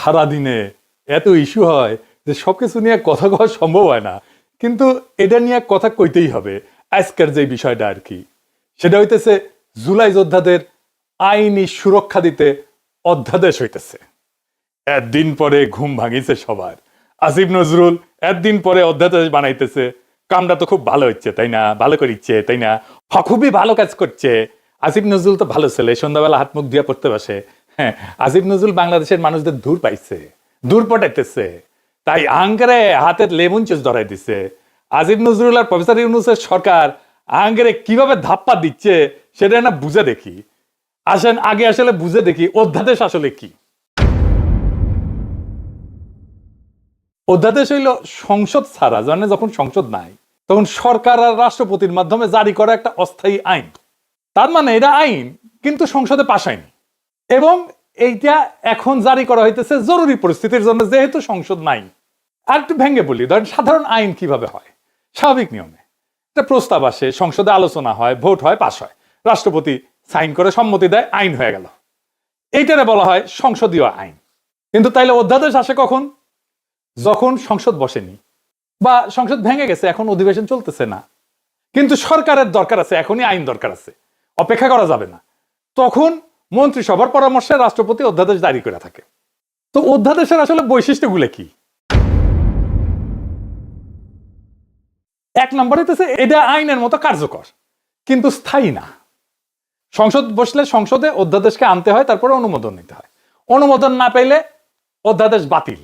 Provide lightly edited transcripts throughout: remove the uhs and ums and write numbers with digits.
সারাদিনে এত ইস্যু হয় যে সবকিছু নিয়ে কথা কওয়া সম্ভব হয় না, কিন্তু এটা নিয়ে কথা কইতেই হবে। আজকের যে বিষয়টা আর কি, সেটা হইতেছে জুলাই যোদ্ধাদের আইনি সুরক্ষা দিতে অধ্যাদেশ হইতেছে। একদিন পরে ঘুম ভাঙিছে সবার। আসিফ নজরুল একদিন পরে অধ্যাদেশ বানাইতেছে। কামটা তো খুব ভালো হচ্ছে তাই না, ভালো করিচ্ছে তাই না, খুবই ভালো কাজ করছে। আসিফ নজরুল তো ভালো ছেলে, সন্ধ্যাবেলা হাত মুখ দিয়ে পড়তে বসে। হ্যাঁ, আসিফ নজরুল বাংলাদেশের মানুষদের দূর পাইছে, দূর পটাইতেছে, তাই আঙ্গারে হাতের লেমন চুষ ধরাই দিচ্ছে। আসিফ নজরুল আর প্রফেসর ইউনূসের সরকার আঙ্গারে কিভাবে ধাপ্পা দিচ্ছে সেটা না বুঝে দেখি। আসেন আগে আসলে বুঝে দেখি অধ্যাদেশ আসলে কি। অধ্যাদেশ হইল সংসদ ছাড়া, জানে যখন সংসদ নাই তখন সরকার আর রাষ্ট্রপতির মাধ্যমে জারি করা একটা অস্থায়ী আইন। তার মানে এটা আইন কিন্তু সংসদে পাস হয়নি, এবং এইটা এখন জারি করা হইতেছে জরুরি পরিস্থিতির জন্য, যেহেতু সংসদ নাই। আর একটু ভেঙে বলি, ধরেন সাধারণ আইন কিভাবে হয়। স্বাভাবিক নিয়মে একটা প্রস্তাব আসে, সংসদে আলোচনা হয়, ভোট হয়, পাস হয়, রাষ্ট্রপতি সাইন করে সম্মতি দেয়, আইন হয়ে গেল। এইটারে বলা হয় সংসদীয় আইন। কিন্তু তাইলে অধ্যাদেশ আসে কখন? যখন সংসদ বসেনি বা সংসদ ভেঙে গেছে, এখন অধিবেশন চলতেছে না, কিন্তু সরকারের দরকার আছে, এখনই আইন দরকার আছে, অপেক্ষা করা যাবে না। তখন মন্ত্রিসভার পরামর্শে রাষ্ট্রপতি অধ্যাদেশ জারি করে থাকে। তো অধ্যাদেশের আসলে বৈশিষ্ট্যগুলো কি? এক নম্বর হইতেছে এটা আইনের মতো কার্যকর কিন্তু স্থায়ী না। সংসদ বসলে সংসদে অধ্যাদেশকে আনতে হয়, তারপরে অনুমোদন নিতে হয়। অনুমোদন না পেলে অধ্যাদেশ বাতিল।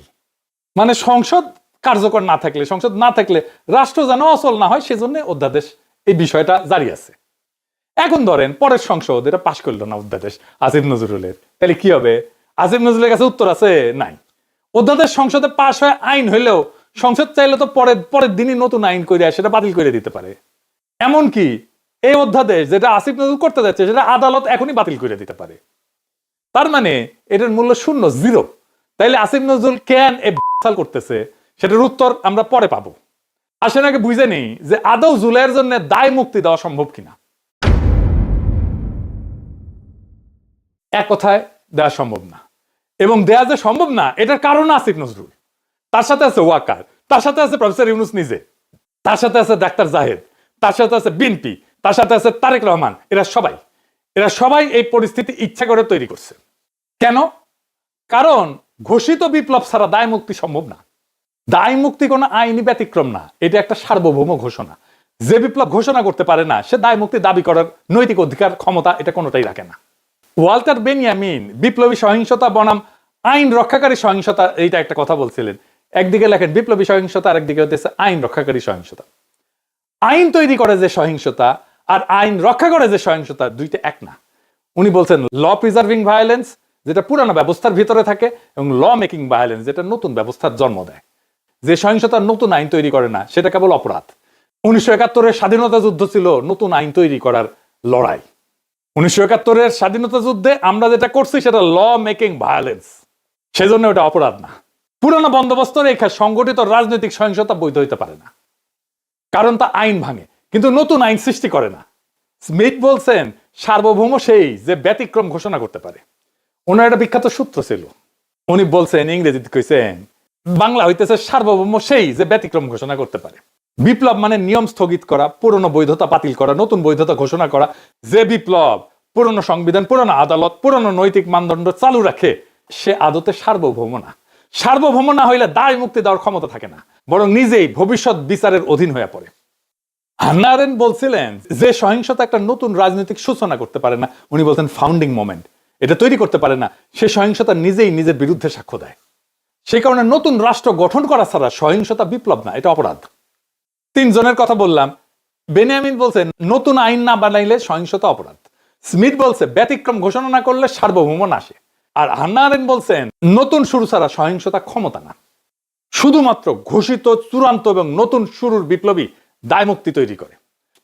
মানে সংসদ কার্যকর না থাকলে, সংসদ না থাকলে রাষ্ট্র যেন অচল না হয়, সেজন্য অধ্যাদেশ এই বিষয়টা জারি আছে। এখন ধরেন পরের সংসদ এটা পাশ করলো না অধ্যাদেশ আসিফ নজরুলের, তাহলে কি হবে? আসিফ নজরুলের কাছে উত্তর আছে? নাই। অধ্যাদেশ সংসদে পাশ হয়ে আইন হইলেও সংসদ চাইলে তো পরের দিনই নতুন আইন করে সেটা বাতিল করে দিতে পারে। এমনকি এই অধ্যাদেশ যেটা আসিফ নজরুল করতে যাচ্ছে সেটা আদালত এখনই বাতিল করে দিতে পারে। তার মানে এটার মূল্য শূন্য, জিরো। তাইলে আসিফ নজরুল কেন করতেছে সেটার উত্তর আমরা পরে পাবো। আসেন আগে বুঝে নেই যে আদৌ জুলাইয়ের জন্য দায় মুক্তি দেওয়া সম্ভব কিনা। এক কথায় দেওয়া সম্ভব না, এবং দেয়া যে সম্ভব না এটার কারণ আসিফ নজরুল, তার সাথে আছে ওয়াকার, তার সাথে আছে প্রফেসর ইউনূস নিজে, তার সাথে আছে ডাক্তার জাহেদ, তার সাথে আছে বিএনপি, তার সাথে আছে তারেক রহমান। এরা সবাই এই পরিস্থিতি ইচ্ছা করে তৈরি করছে। কেন? কারণ ঘোষিত বিপ্লব ছাড়া দায় মুক্তি সম্ভব না। দায় মুক্তি কোনো আইনি ব্যতিক্রম না, এটা একটা সার্বভৌম ঘোষণা। যে বিপ্লব ঘোষণা করতে পারে না সে দায় মুক্তি দাবি করার নৈতিক অধিকার, ক্ষমতা এটা কোনোটাই রাখে না। ওয়াল্টার বেনিয়ামিন বিপ্লবী সহিংসতা বনাম আইন রক্ষাকারী সহিংসতা, এইটা একটা কথা বলছিলেন। একদিকে লেখেন বিপ্লবী সহিংসতা, আর একদিকে হচ্ছে আইন রক্ষাকারী সহিংসতা। আইন তৈরি করে যে সহিংসতা আর আইন রক্ষা করে যে সহিংসতা, দুইটা এক না। উনি বলছেন ল প্রিজার্ভিং ভায়োলেন্স যেটা পুরানো ব্যবস্থার ভিতরে থাকে, এবং ল মেকিং ভায়োলেন্স যেটা নতুন ব্যবস্থার জন্ম দেয়। যে সহিংসতার নতুন আইন তৈরি করে না সেটা কেবল অপরাধ। 1971-এর স্বাধীনতা যুদ্ধ ছিল নতুন আইন তৈরি করার লড়াই। 1971-এর স্বাধীনতা যুদ্ধে আমরা যেটা করছি সেটা ল মেকিং ভায়োলেন্স, সেজন্য ওটা অপরাধ না। পুরানো বন্দোবস্ত রেখা সংগঠিত রাজনৈতিক সহিংসতা বৈধ হইতে পারে না, কারণ তা আইন ভাঙে কিন্তু নতুন আইন সৃষ্টি করে না। স্মিথ বলছেন সার্বভৌম সেই যে ব্যতিক্রম ঘোষণা করতে পারে। ওনার একটা বিখ্যাত সূত্র ছিল, উনি বলছেন ইংরেজিতে কইছেন, বাংলা হইতেছে সার্বভৌম সেই যে ব্যতিক্রম ঘোষণা করতে পারে। বিপ্লব মানে নিয়ম স্থগিত করা, পুরনো বৈধতা বাতিল করা, নতুন বৈধতা ঘোষণা করা। যে বিপ্লব পুরনো সংবিধান, পুরনো আদালত, পুরনো নৈতিক মানদণ্ড চালু রাখে সে আদতে সার্বভৌম না। সার্বভৌম না হইলে দায় মুক্তি দেওয়ার ক্ষমতা থাকে না, বরং নিজেই ভবিষ্যৎ বিচারের অধীন হয়ে পড়ে। হান্না আরেন্ট বলছিলেন যে সহিংসতা একটা নতুন রাজনৈতিক সূচনা করতে পারে না, উনি বলছেন ফাউন্ডিং মোমেন্ট এটা তৈরি করতে পারে না, সে সহিংসতা নিজেই নিজের বিরুদ্ধে সাক্ষ্য দেয়। সেই কারণে নতুন রাষ্ট্র গঠন করা ছাড়া সহিংসতা বিপ্লব না, এটা অপরাধ। তিনজনের কথা বললাম। বেনিয়ামিন বলছেন নতুন আইন না বানাইলে সহিংসতা অপরাধ। স্মিথ বলছে ব্যতিক্রম ঘোষণা না করলে সার্বভৌম আসে। আর হান্না আরেন্ট বলছেন নতুন শুরু ছাড়া সহিংসতা ক্ষমতা না। শুধুমাত্র ঘোষিত চূড়ান্ত এবং নতুন শুরুর বিপ্লবী দায় মুক্তি তৈরি করে।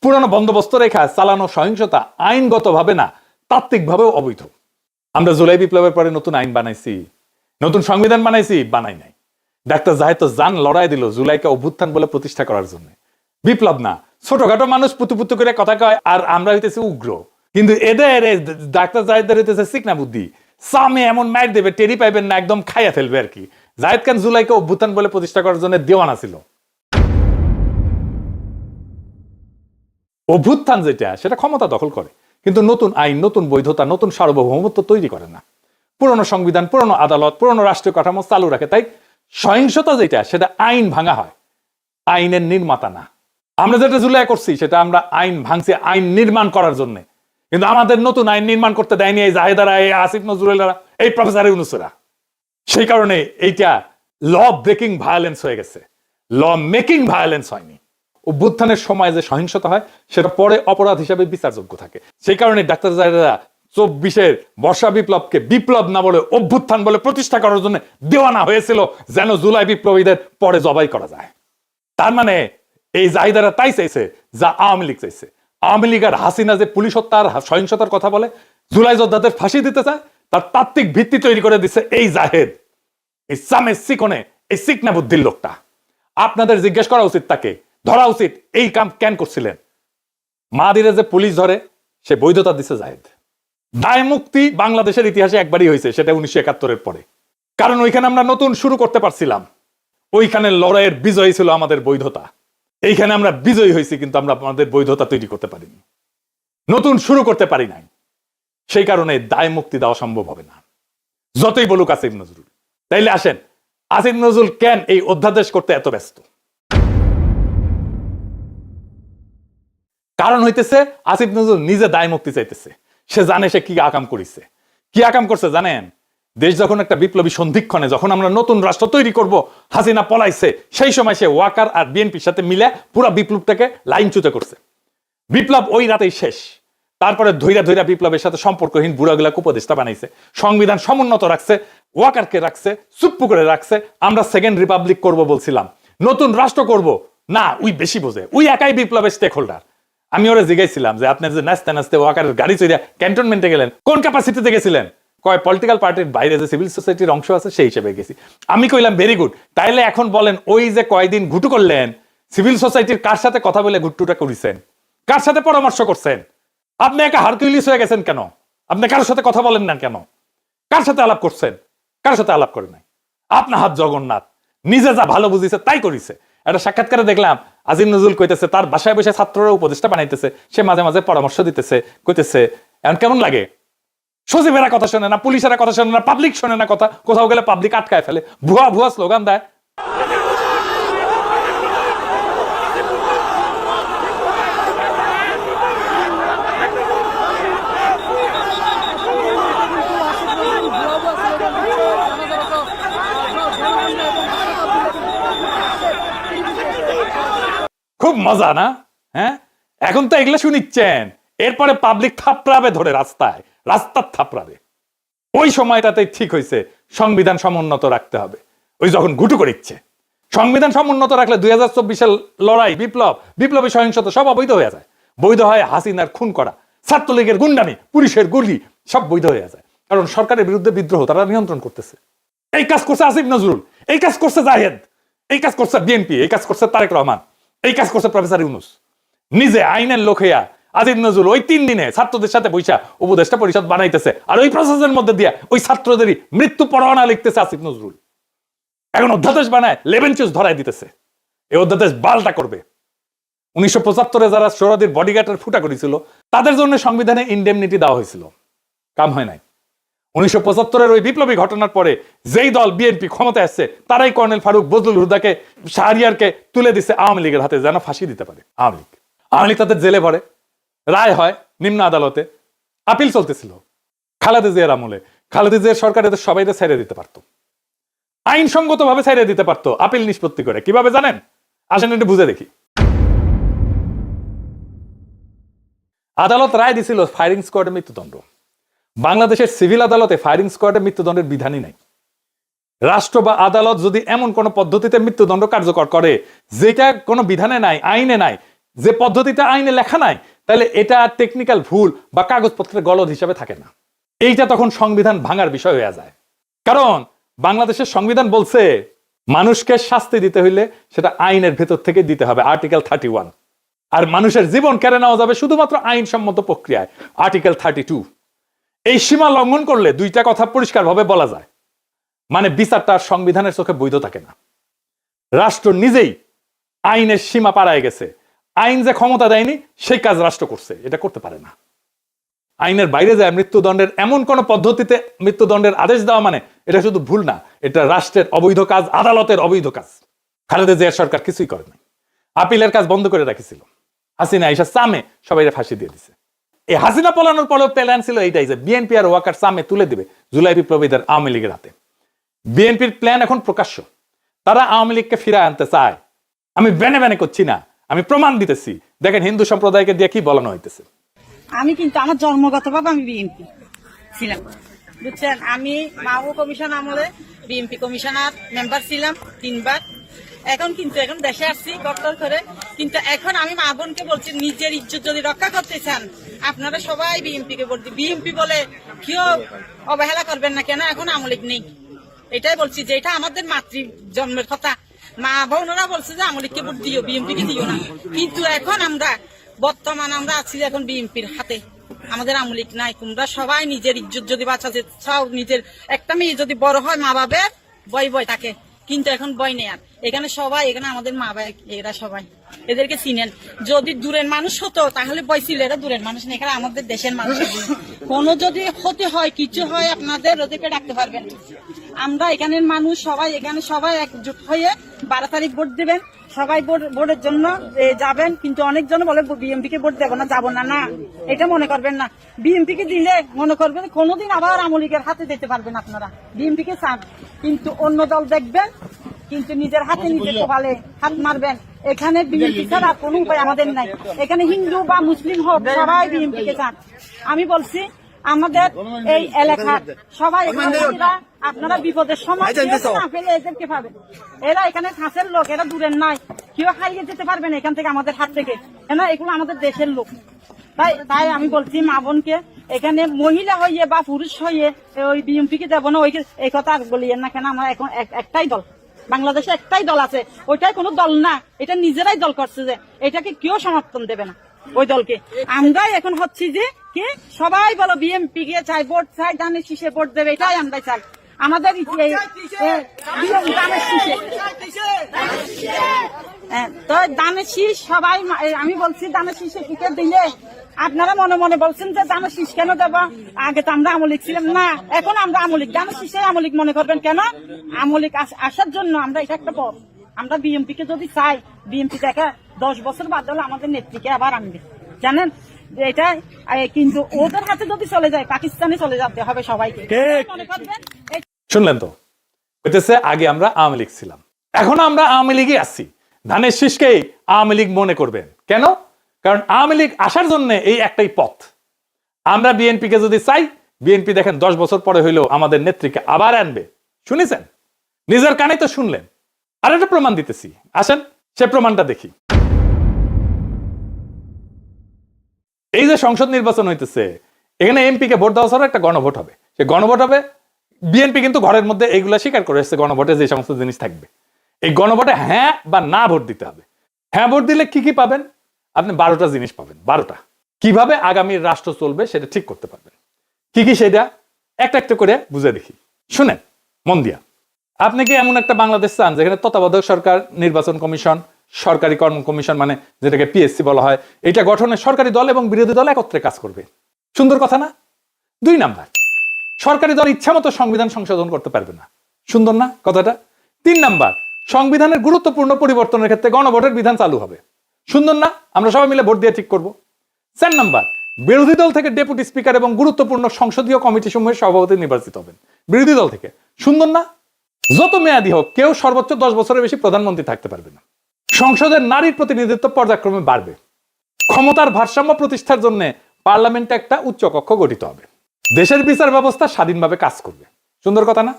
পুরানো বন্দোবস্ত রেখা চালানো সহিংসতা আইনগতভাবে না, তাত্ত্বিকভাবেও অবৈধ। আমরা জুলাই বিপ্লবের পরে নতুন আইন বানাইছি, নতুন সংবিধান বানাইছি? বানাই নাই। ডাক্তার জাহেদ তো জান লড়াই দিল জুলাইকে অভ্যুত্থান বলে প্রতিষ্ঠা করার জন্য। বিপ্লব না, ছোটখাটো মানুষ পুতু করে কথা কয় আর আমরা হইতেছি উগ্র। কিন্তু এদের ডাক্তার জাহেদের হইতেছে চিকনা বুদ্ধি, সামে এমন মার দেবে টেরি পাইবেন না, একদম খাইয়া ফেলবে আর কি। জায়েদ খান জুলাইকে অভ্যুত্থান বলে প্রতিষ্ঠা করার জন্য দেওয়ানা ছিল। অভ্যুত্থান যেটা সেটা ক্ষমতা দখল করে, কিন্তু নতুন আইন, নতুন বৈধতা, নতুন সার্বভৌমত্ব তৈরি করে না। পুরনো সংবিধান, পুরনো আদালত, পুরনো রাষ্ট্রীয় কাঠামো চালু রাখে। তাই সহিংসতা যেটা সেটা আইন ভাঙা হয়, আইনের নির্মাতা না। আমরা যেটা জুলাই করছি সেটা আমরা আইন ভাঙছি আইন নির্মাণ করার জন্য, কিন্তু আমাদের নতুন আইন নির্মাণ করতে দেয়নি এই জাহেদারা, এই আসিফ নজরুলেরা, এই প্রফেসর ইউনূসেরা। সেই কারণে এইটা ল ব্রেকিং ভায়োলেন্স হয়ে গেছে, ল মেকিং ভায়োলেন্স হয়নি। অভ্যুত্থানের সময় যে সহিংসতা হয় সেটা পরে অপরাধ হিসাবে বিচারযোগ্য থাকে। সেই কারণে ডাক্তার জাহেদরা 24-এর বর্ষা বিপ্লবকে বিপ্লব না বলে অভ্যুত্থান বলে প্রতিষ্ঠা করার জন্য দেওয়ানা হয়েছিল, যেন জুলাই বিপ্লবীদের পরে জবাই করা যায়। তার মানে এই জাহিদারা তাই চাইছে যা আওয়ামী লীগ চাইছে। আওয়ামী লীগ আর হাসিনা যে পুলিশ হত্যার সহিংসতার কথা বলে, জুলাই যোদ্ধাদের ফাঁসি দিতে চায়, তার তাত্ত্বিক ভিত্তি তৈরি করে দিচ্ছে এই জাহেদ, এই সামে সিকনে, এই সিকনা বুদ্ধির লোকটা। আপনাদের জিজ্ঞেস করা উচিত, তাকে ধরা উচিত এই কাম কেন করছিলেন। মাদিরে যে পুলিশ ধরে সে বৈধতা দিছে জাহেদ। দায় মুক্তি বাংলাদেশের ইতিহাসে একবারই হয়েছে, সেটা 1971-এর পরে। কারণ ওইখানে আমরা নতুন শুরু করতে পারছিলাম, ওইখানে লড়াইয়ের বিজয়ী ছিল আমাদের বৈধতা। এইখানে আমরা বিজয়ী হয়েছি, কিন্তু আমরা আমাদের বৈধতা তৈরি করতে পারিনি, নতুন শুরু করতে পারি নাই। সেই কারণে দায় মুক্তি দেওয়া সম্ভব হবে না, যতই বলুক আসিফ নজরুল। তাইলে আসেন, আসিফ নজরুল কেন এই অধ্যাদেশ করতে এত ব্যস্ত? কারণ হইতেছে আসিফ নজরুল নিজে দায় মুক্তি চাইতেছে। সে জানে সে কি আকাম করেছে। কি আকাম করছে জানেন? দেশ যখন একটা বিপ্লবী সন্ধিক্ষণে, যখন আমরা নতুন রাষ্ট্র তৈরি করব, হাসিনা পলাইছে, সেই সময় সে ওয়াকার আর বিএনপির সাথে মিলে পুরো বিপ্লবটাকে লাইনচ্যুত করছে। বিপ্লব ওই রাতেই শেষ। তারপরে ধৈরা ধৈরা বিপ্লবের সাথে সম্পর্কহীন বুড়াগুলাকে উপদেষ্টা বানাইছে, সংবিধান সমুন্নত রাখছে, ওয়াকারকে রাখছে, চুপ্পু করে রাখছে। আমরা সেকেন্ড রিপাবলিক করব বলছিলাম, নতুন রাষ্ট্র করব না, উই বেশি বোঝে, উই একাই বিপ্লবের স্টেক হোল্ডার। আমি ওরা জিজ্ঞাসছিলাম যে আপনার যে নাচতে নাচতে ওয়াকারের গাড়ি চড়িয়া ক্যান্টনমেন্টে গেলেন, কোন ক্যাপাসিটিতে গেছিলেন? কয় পলিটিক্যাল পার্টির বাইরে যে সিভিল সোসাইটির অংশ আছে সেই হিসেবে গেছি। আমি কইলাম ভেরি গুড। তাইলে এখন বলেন, ওই যে কয়দিন ঘুটু করলেন, সিভিল সোসাইটির কার সাথে কথা বলে ঘুট্টুটা করেছেন? কার সাথে পরামর্শ করছেন? আপনি একা হারকিউলিস হয়ে গেছেন কেন? আপনি কারোর সাথে কথা বলেন না কেন? কার সাথে আলাপ করছেন? কার সাথে আলাপ করে নাই? আপনার হাত জগন্নাথ, নিজে যা ভালো বুঝিছে তাই করিছে। একটা সাক্ষাৎকারে দেখলাম আজিম নজরুল কইতেছে তার বাসায় বসে ছাত্ররা উপদেষ্টা বানাইতেছে, সে মাঝে মাঝে পরামর্শ দিতেছে, কইতেছে এখন কেমন লাগে? সচিবেরা কথা শোনে না, পুলিশেরা কথা শোনে না, পাবলিক শোনে না কথা, কোথাও গেলে পাবলিক আটকায় ফেলে, ভুয়া ভুয়া স্লোগান দেয়। খুব মজা না? হ্যাঁ, এখন তো এগুলো শুনিচ্ছেন, এরপরে পাবলিক থাপড়াবে ধরে রাস্তায়, রাস্তার থাপড়াবে। ওই সময়টাতে ঠিক হয়েছে সংবিধান সমুন্নত রাখতে হবে। ওই যখন ঘুটু করিচ্ছে, সংবিধান সমুন্নত রাখলে 2024-এর লড়াই, বিপ্লব, বিপ্লবী সহিংসতা সব অবৈধ হয়ে যায়। বৈধ হয় হাসিনার খুন করা, ছাত্রলীগের গুন্ডামি, পুলিশের গুলি, সব বৈধ হয়ে যায়। কারণ সরকারের বিরুদ্ধে বিদ্রোহ তারা নিয়ন্ত্রণ করতেছে। এই কাজ করছে আসিফ নজরুল, এই কাজ করছে জাহেদ, এই কাজ করছে বিএনপি, এই কাজ করছে তারেক রহমান, এই কাজ করছে প্রফেসর ইউনূস। নিজে আইনের লোক হইয়া আসিফ নজরুল ওই 3 দিনে ছাত্রদের সাথে বৈশা উপদেষ্টা পরিষদ বানাইতেছে, আর ওই প্রসেসের মধ্যে দিয়ে ওই ছাত্রদেরই মৃত্যু পরোয়ানা লিখতেছে আসিফ নজরুল। এখন অধ্যাদেশ বানায় লেবেন চুজ ধরাই দিতেছে। এই অধ্যাদেশ বালটা করবে। 1975-এ যারা সোহরাদির বডিগার্ডের ফুটা করেছিল তাদের জন্য সংবিধানে ইনডেমনিটি দেওয়া হয়েছিল, কাম হয় নাই। 1975-এর ওই বিপ্লবী ঘটনার পরে যেই দল বিএনপি ক্ষমতায় আসছে, তারাই কর্নেল ফারুক, বজলুল হুদাকে, শাহরিয়ারকে তুলে দিচ্ছে আওয়ামী লীগের হাতে, যেন ফাঁসি দিতে পারে আওয়ামী লীগ। তাদের জেলে ভরে, রায় হয় নিম্ন আদালতে, আপিল চলতেছিল। খালেদা জিয়ার আমলে খালেদা জিয়ার সরকার এদের সবাই ছেড়ে দিতে পারতো, আইনসঙ্গত ভাবে ছেড়ে দিতে পারতো আপিল নিষ্পত্তি করে। কিভাবে জানেন? আসেন একটু বুঝে দেখি। আদালত রায় দিছিল ফায়ারিং স্কোয়াডে মৃত্যুদণ্ড। বাংলাদেশের সিভিল আদালতে ফায়ারিং স্কোয়াডে মৃত্যুদণ্ডের বিধানই নাই। রাষ্ট্র বা আদালত যদি এমন কোন পদ্ধতিতে মৃত্যুদণ্ড কার্যকর করে যেটা কোনো বিধানে নাই, আইনে নাই, যে পদ্ধতিটা আইনে লেখা নাই, তাহলে এটা টেকনিক্যাল ভুল বা কাগজপত্রের গলদ হিসাবে থাকে না। এইটা তখন সংবিধান ভাঙার বিষয় হয়ে যায়। কারণ বাংলাদেশের সংবিধান বলছে মানুষকে শাস্তি দিতে হইলে সেটা আইনের ভেতর থেকে দিতে হবে, আর্টিকেল 31। আর মানুষের জীবন কেড়ে নেওয়া যাবে শুধুমাত্র আইনসম্মত প্রক্রিয়ায়, আর্টিকেল 32। এই সীমা লঙ্ঘন করলে দুইটা কথা পরিষ্কারভাবে বলা যায়, মানে বিচারটা সংবিধানের চোখে বৈধ থাকে না। রাষ্ট্র নিজেই আইনের সীমা পাড়ায় গেছে, আইন যে ক্ষমতা দেয়নি সেই কাজ রাষ্ট্র করছে, এটা করতে পারে না। আইনের বাইরে যায় মৃত্যুদণ্ডের এমন কোন পদ্ধতিতে মৃত্যুদণ্ডের আদেশ দেওয়া মানে এটা শুধু ভুল না, এটা রাষ্ট্রের অবৈধ কাজ, আদালতের অবৈধ কাজ। খালেদা জিয়ার সরকার কিছুই করে নাই, আপিলের কাজ বন্ধ করে রাখিছিল। হাসিনা আইসা সামে সবাই ফাঁসি দিয়ে দিছে। এই হাসিনা পলানোর পরেও প্ল্যান ছিল এইটাই যে বিএনপি আর ওয়াকার সামে তুলে দিবে জুলাই বিপ্লবীদের আওয়ামী লীগের হাতে। বিএনপির প্ল্যান এখন প্রকাশ্য, তারা আওয়ামী লীগকে ফিরায় আনতে চায়। আমি ব্যানে ব্যানে করছি না, আমি প্রমাণ দিতেছি। দেখেন হিন্দু সম্প্রদায়কে দিয়ে কি বলানো হইতেছে। আমি কিন্তু আমার জন্মগতভাবে আমি বিএনপি ছিলাম, বুঝছেন। আমি মাহবুব কমিশন আমলে বিএনপি কমিশনার মেম্বার ছিলাম 3 বার। এখন দেশে আসছি গঠন করে, কিন্তু এখন আমি মা বোনকে বলছি নিজের ইজ্জত যদি রক্ষা করতে চান আপনারা সবাই বিএনপি কে ভোট দিন। বিএনপি বলে কেউ অবহেলা করবেন না, কেন এখন আওয়ামী লীগ নেই। এটাই বলছি যে এটা আমাদের মাতৃ জন্মের কথা। মা বোনেরা বলছে যে আওয়ামী লীগকে ভোট দিও, বিএনপি কে দিও না। কিন্তু এখন বর্তমান আমরা আছি এখন বিএনপির হাতে, আমাদের আওয়ামী লীগ নাই। তোমরা সবাই নিজের ইজ্জত যদি বাঁচাতে চাও, নিজের একটা মেয়ে যদি বড় হয় মা বাবার বয় থাকে, কিন্তু এখন বয় নেই। আর এখানে সবাই, এখানে আমাদের মা বাবা এরা সবাই, এদেরকে চিনেন। যদি দূরের মানুষ হতো তাহলে বয় ছিল, এরা দূরের মানুষ নেই, এখানে আমাদের দেশের মানুষ। কোনো যদি ক্ষতি হয় কিছু হয় আপনাদের ওদেরকে ডাকতে পারবেন। আমরা এখানের মানুষ সবাই, এখানে সবাই একজোট হয়ে 12 তারিখ ভোট দিবেন। সবাই ভোটের জন্য যাবেন, কিন্তু অনেকজন বলে বিএনপি কে ভোট দেবো না, যাবো না। না, এটা মনে করবেন না। বিএনপি কে দিলে মনে করবেন কোনোদিন আবার আওয়ামী লীগের হাতে দিতে পারবেন আপনারা। বিএনপি কে চান, কিন্তু অন্য দল দেখবেন, কিন্তু নিজের হাতে নিজে কপালে হাত মারবেন। এখানে বিএনপি ছাড়া কোনো উপায় আমাদের নাই। এখানে হিন্দু বা মুসলিম হোক সবাই বিএনপি কে চান। আমি বলছি আমাদের এই এলাকার সবাই আপনারা বিপদের সময় না পেলে এদেরকে পাবেন। এরা এখানে কাছের লোক, এরা দূরের নাই, কেউ হারিয়ে যেতে পারবেন এখান থেকে, আমাদের হাত থেকে। কেন এগুলো আমাদের দেশের লোক। তাই আমি বলছি মা বোনকে, এখানে মহিলা হইয়ে বা পুরুষ হইয়ে ওই বিএনপি কে দেবো না এই কথা আর বলিয়েন না। কেন আমরা এখন একটাই দল, বাংলাদেশে একটাই দল আছে, ওইটাই কোনো দল না, এটা নিজেরাই দল করছে যে এটাকে কেউ সমর্থন দেবে না ওই দলকে। আমরাই এখন হচ্ছি যে কি সবাই বলো বিএনপি কে চাই, ভোট চাই, ধানের শীষে ভোট দেবে, এটাই আমরা চাই। আমাদের তো দানের শীষ সবাই, আমি বলছি দানের শীষে টিকিট দিলে আপনারা মনে মনে বলছেন যে দানের শীষ কেন দেবো, আগে তো আমরা আওয়ামী লীগ ছিলাম না, এখন আমরা আওয়ামী লীগ। দানের শীষে আওয়ামী লীগ মনে করবেন কেন? আওয়ামী লীগ আসার জন্য আমরা এটা একটা পথ। আমরা বিএনপি কে যদি চাই, বিএনপি দেখা 10 বছর বাদ হলে আমাদের নেত্রীকে আবার আনবে, জানেন এটা। কিন্তু ওদের হাতে যদি চলে যায়, পাকিস্তানে চলে যেতে হবে সবাইকে, মনে করবেন। শুনলেন তো, হইতেছে আগে আমরা আওয়ামী লীগ ছিলাম, এখন আমরা আওয়ামী লীগে আছি। ধানের শীষকেই আওয়ামী লীগ মনে করবেন কেন? কারণ আওয়ামী লীগ আসার জন্য এই একটাই পথ। আমরা বিএনপি কে যদি চাই, বিএনপি দেখেন 10 বছর পরে হইলেও আমাদের নেত্রীকে আবার আনবে। শুনেছেন, নিজের কানে তো শুনলেন। আর একটা প্রমাণ দিতেছি, আসেন সে প্রমাণটা দেখি। এই যে সংসদ নির্বাচন হইতেছে, এখানে এমপি কে ভোট দেওয়া ছাড়া একটা গণভোট হবে। সে গণভোট হবে, বিএনপি কিন্তু ঘরের মধ্যে এইগুলা স্বীকার করে এসেছে, গণভোটে যে সমস্ত জিনিস থাকবে। এই গণভোটে হ্যাঁ বা না ভোট দিতে হবে। হ্যাঁ ভোট দিলে কি কি পাবেন? আপনি 12টা জিনিস পাবেন। 12টা কিভাবে আগামী রাষ্ট্র চলবে সেটা ঠিক করতে পারবেন। কি কি সেটা একটা একটা করে বুঝে দেখি, শুনেন মন দিয়া। আপনি কি এমন একটা বাংলাদেশ চান যেখানে তত্ত্বাবধায়ক সরকার, নির্বাচন কমিশন, সরকারি কর্ম কমিশন মানে যেটাকে পিএসসি বলা হয়, এটা গঠনে সরকারি দল এবং বিরোধী দল একত্রে কাজ করবে? সুন্দর কথা না? 2 নাম্বার, সরকারি দল ইচ্ছা মতো সংবিধান সংশোধন করতে পারবে না। সুন্দর না কথাটা? 3 নাম্বার, সংবিধানের গুরুত্বপূর্ণ পরিবর্তনের ক্ষেত্রে গণভোটের বিধান চালু হবে। সুন্দর না? আমরা সবাই মিলে ভোট দিয়ে ঠিক করব। 4 নাম্বার, বিরোধী দল থেকে ডেপুটি স্পিকার এবং গুরুত্বপূর্ণ সংসদীয় কমিটি সমূহের সভাপতি নির্বাচিত হবেন বিরোধী দল থেকে। সুন্দর না? যত মেয়াদী হোক কেউ সর্বোচ্চ 10 বছরের বেশি প্রধানমন্ত্রী থাকতে পারবে না। সংসদের নারীর প্রতিনিধিত্ব পর্যায়ক্রমে বাড়বে। ক্ষমতার ভারসাম্য প্রতিষ্ঠার জন্য পার্লামেন্টে একটা উচ্চ কক্ষ গঠিত হবে। দেশের বিচার ব্যবস্থা স্বাধীনভাবে কাজ করবে। সুন্দর কথা না?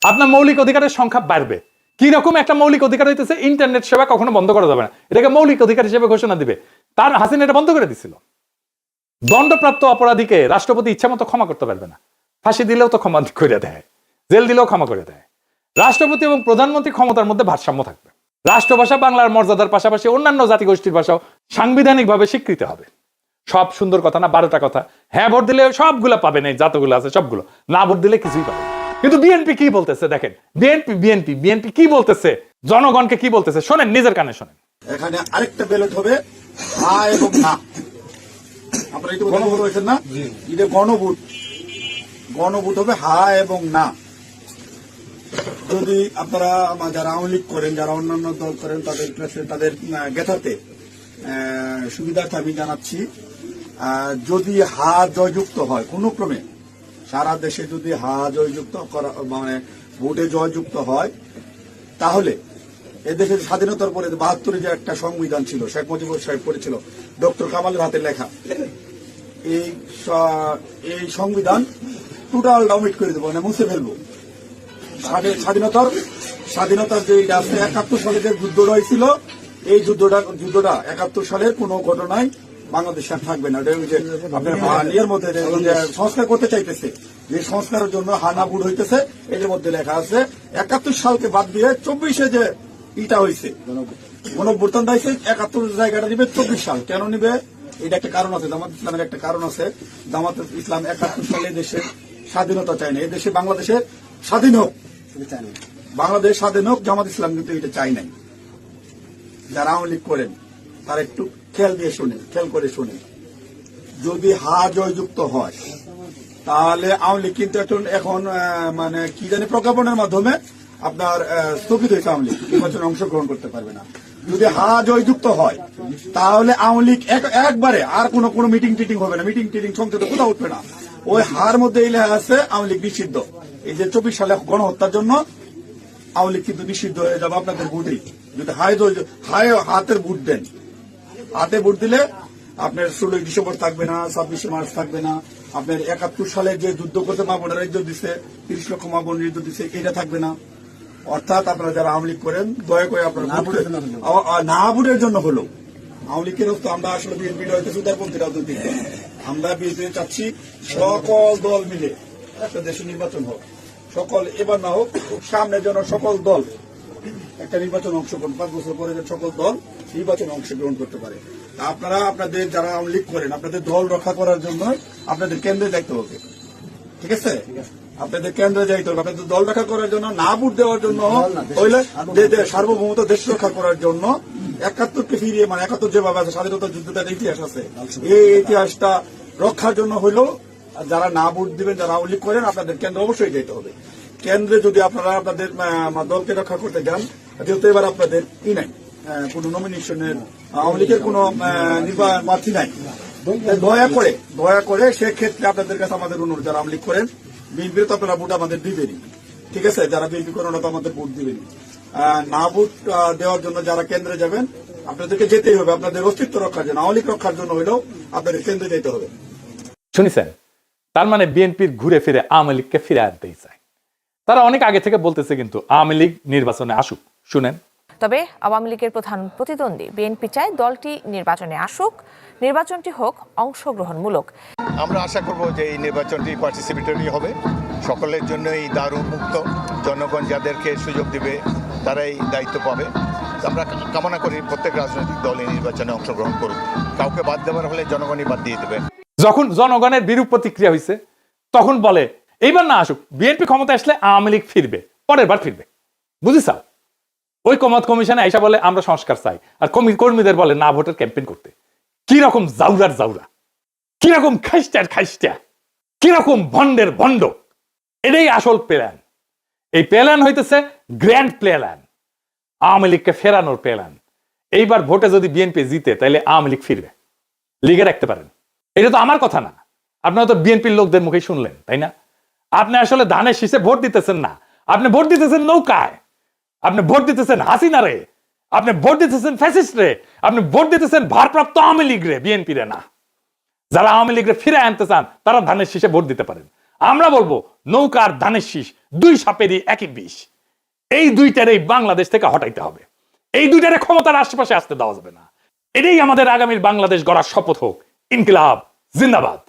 আপনার মৌলিক অধিকারের সংখ্যা বাড়বে। কি রকম একটা মৌলিক অধিকার হইতেছে, ইন্টারনেট সেবা কখনো বন্ধ করা যাবে না, এটাকে মৌলিক অধিকার হিসেবে ঘোষণা দিবে। তার হাসিনা এটা বন্ধ করে দিছিল। দণ্ডপ্রাপ্ত অপরাধীকে রাষ্ট্রপতি ইচ্ছা মতো ক্ষমা করতে পারবে না। ফাঁসি দিলেও তো ক্ষমা করে দেয়, জেল দিলেও ক্ষমা করে দেয়। রাষ্ট্রপতি এবং প্রধানমন্ত্রী ক্ষমতার মধ্যে ভারসাম্য থাকবে। রাষ্ট্রভাষা বাংলার মর্যাদার পাশাপাশি অন্যান্য জাতিগোষ্ঠীর ভাষাও সাংবিধানিকভাবে স্বীকৃত হবে। সব সুন্দর কথা না, 12টা কথা। হ্যাঁ ভোট দিলে সবগুলো পাবেন, এই যতগুলো আছে সবগুলো, না ভোট দিলে কিছুই পাবেন। কিন্তু বিএনপি কি বলতেছে দেখেন, বিএনপি কি বলতেছে, জনগণকে কি বলতেছে শোনেন, নিজের কানে শোনেন। এখানে আরেকটা ব্যালট হবে হ্যাঁ এবং না। আপনারা একটু গণভোট হয়েছেন না, এটা গণভোট হবে হ্যাঁ এবং না। যদি আপনারা যারা আওয়ামী লীগ করেন, যারা অন্যান্য দল করেন, তাদের গেথাতে সুবিধার্থে আমি জানাচ্ছি, যদি হা জয়যুক্ত হয় কোনো ক্রমে, সারা দেশে যদি হা জয়যুক্ত করা মানে ভোটে জয়যুক্ত হয়, তাহলে এদেশের স্বাধীনতার পরে 72 যে একটা সংবিধান ছিল, শেখ মুজিবুর সাহেব করেছিল, ডক্টর কামালের হাতে লেখা, এই সংবিধান টোটাল ডাউমিট করে দেবো, মানে মুছে ফেলবো। স্বাধীনতার যে 71 সালে যে যুদ্ধটা হয়েছিল, এই যুদ্ধটা 71 সালের কোন ঘটনায় বাংলাদেশে আর থাকবে না। আপনার ইয়ের মধ্যে যে সংস্কার করতে চাইতেছে, যে সংস্কারের জন্য হানাবুড় হইতেছে, এর মধ্যে লেখা আছে 71 সালকে বাদ দিয়ে 24-এ যে ইটা হয়েছে, গণঅভ্যুত্থানটা হয়েছে, 71 জায়গাটা নিবে 24 সাল। কেন নিবে? এটা একটা কারণ আছে, জামাত ইসলামের একটা কারণ আছে। জামাত ইসলাম 71 সালে দেশের স্বাধীনতা চায় না, এই দেশে বাংলাদেশে স্বাধীন হোক, বাংলাদেশ স্বাধীন হোক, জামাত ইসলাম কিন্তু এটা চাই নাই। যারা আওয়ামী লীগ করেন তারা একটু খেয়াল করে শুনে, যদি হা জয়যুক্ত হয় তাহলে আওয়ামী লীগ কিন্তু এখন মানে কি জানি প্রজ্ঞাপনের মাধ্যমে আপনার স্থগিত হয়েছে, আওয়ামী লীগ নির্বাচনে অংশগ্রহণ করতে পারবে না। যদি হা জয়যুক্ত হয় তাহলে আওয়ামী লীগ একবারে আর কোনো মিটিং টিটিং হবে না, মিটিং টিটিং সংসদে কোথাও উঠবে না। ওই হার মধ্যে এই লেখা আছে আওয়ামী লীগ নিষিদ্ধ। এই যে 24 সালে গণহত্যার জন্য আওয়ামী লীগ কিন্তু নিষিদ্ধ হয়ে যাবে আপনাদের ভোটেই। যদি হাতের ভোট দেন, হাতে ভোট দিলে আপনার 16 ডিসেম্বর থাকবে না, 26 মার্চ থাকবে না, আপনার 71 সালে যে যুদ্ধ করতে মা বোনেরা ইজ্জত দিচ্ছে, 30 লক্ষ মা বোনের ইজ্জত দিচ্ছে, এটা থাকবে না। অর্থাৎ আপনারা যারা আওয়ামী লীগ করেন দয়া করে আপনারা না ভোটের জন্য হলো আওয়ামী লীগের তো আমরা আসলে বিএনপি হইতে সুদারপন্থী রাজনৈতিক দল, আমরা বিএনপি চাচ্ছি সকল দল মিলে একটা দেশে নির্বাচন হোক, এবার না হোক, সামনে যেন সকল দল একটা নির্বাচন অংশগ্রহণ, 5 বছর পরে যে সকল দল নির্বাচনে অংশগ্রহণ করতে পারে। আপনারা আপনাদের যারা আওয়ামী লীগ করেন, আপনাদের দল রক্ষা করার জন্য আপনাদের কেন্দ্রে যাইতে হবে, ঠিক আছে? আপনাদের কেন্দ্রে যাইতে হবে, আপনাদের দল রক্ষা করার জন্য, না ভোট দেওয়ার জন্য হইলে সার্বভৌমত্ব দেশ রক্ষা করার জন্য 71কে ফিরিয়ে, মানে 71 যেভাবে আছে স্বাধীনতা যুদ্ধটার ইতিহাস আছে, এই ইতিহাসটা রক্ষার জন্য হইলো যারা না ভোট দিবেন, যারা আওয়ামী লীগ করেন, আপনাদের কেন্দ্রে অবশ্যই যেতে হবে। কেন্দ্রে যদি আপনারা আপনাদের দলকে রক্ষা করতে যান, যেহেতু এবার আপনাদের নাই কোন নমিনেশনের, আওয়ামী লীগের কোন প্রার্থী নাই, দয়া করে সেক্ষেত্রে আপনাদের কাছে আমাদের অনুরোধ, যারা আওয়ামী লীগ করেন, বিএনপির তো আপনারা ভোট আমাদের দিবেনই, ঠিক আছে? যারা বিএনপি করেন তো আমাদের ভোট দিবেনই। না ভোট দেওয়ার জন্য যারা কেন্দ্রে যাবেন, আপনাদেরকে যেতেই হবে, আপনাদের অস্তিত্ব রক্ষার জন্য, আওয়ামী লীগ রক্ষার জন্য হলেও আপনাদের কেন্দ্রে যেতে হবে। শুনেছেন? তার মানে বিএনপির ঘুরে ফিরে আওয়ামী লীগকে ফিরে আনতেই চায়। তারা অনেক আগে থেকে বলতেছে কিন্তু আওয়ামী লীগ নির্বাচনে আসুক। শুনেন, তবে আওয়ামী লীগের প্রধান প্রতিদ্বন্দ্বী বিএনপি চায় দলটি নির্বাচনে আসুক, নির্বাচনটি হোক অংশগ্রহণমূলক। আমরা আশা করব যে এই নির্বাচনটি পার্টিসিপেটরি হবে, সকলের জন্যই দ্বার উন্মুক্ত, জনগণ যাদেরকে সুযোগ দিবে তারাই দায়িত্ব পাবে। আমরা কামনা করি প্রত্যেক রাজনৈতিক দল এই নির্বাচনে অংশগ্রহণ করুক, কাউকে বাদ দেওয়ার হলে জনগণই বাদ দিয়ে দেবে। যখন জনগণের বিরূপ প্রতিক্রিয়া হয়েছে তখন বলে এইবার না আসুক, বিএনপি ক্ষমতা আসলে আওয়ামী লীগ ফিরবে, পরের বার ফিরবে। বুঝিস? ওই কমত কমিশনে আইসা বলে আমরা সংস্কার চাই, আর কর্মীদের বলে না ভোটের ক্যাম্পেইন করতে। কিরকম জাউরা, কিরকম খাইস্টা, কিরকম ভন্ডের ভন্ড। এটাই আসল প্ল্যান। এই প্ল্যান হইতেছে গ্র্যান্ড প্ল্যান, আওয়ামী লীগকে ফেরানোর প্ল্যান। এইবার ভোটে যদি বিএনপি জিতে তাহলে আওয়ামী লীগ ফিরবে, লিগে রাখতে পারেন। এটা তো আমার কথা না, আপনারা তো বিএনপির লোকদের মুখেই শুনলেন, তাই না? আপনি আসলে ধানের শীষে ভোট দিতেছেন না, আপনি ভোট দিতেছেন নৌকায়, আপনি ভোট দিতেছেন হাসিনা রে, আপনি ভোট দিতেছেন ফ্যাসিস্ট রে, আপনি ভোট দিতেছেন ভারপ্রাপ্ত আওয়ামী লীগ রে, বিএনপি রে না। যারা আওয়ামী লীগ রে ফিরে আনতে চান তারা ধানের শীষে ভোট দিতে পারেন। আমরা বলবো নৌকার ধানের শীষ, 2 সাপেরই একই বিষ। এই দুইটারে বাংলাদেশ থেকে হটাইতে হবে, এই দুইটারে ক্ষমতার আশেপাশে আসতে দেওয়া যাবে না। এটাই আমাদের আগামীর বাংলাদেশ গড়ার শপথ হোক। ইনকিলাব জিন্দাবাদ।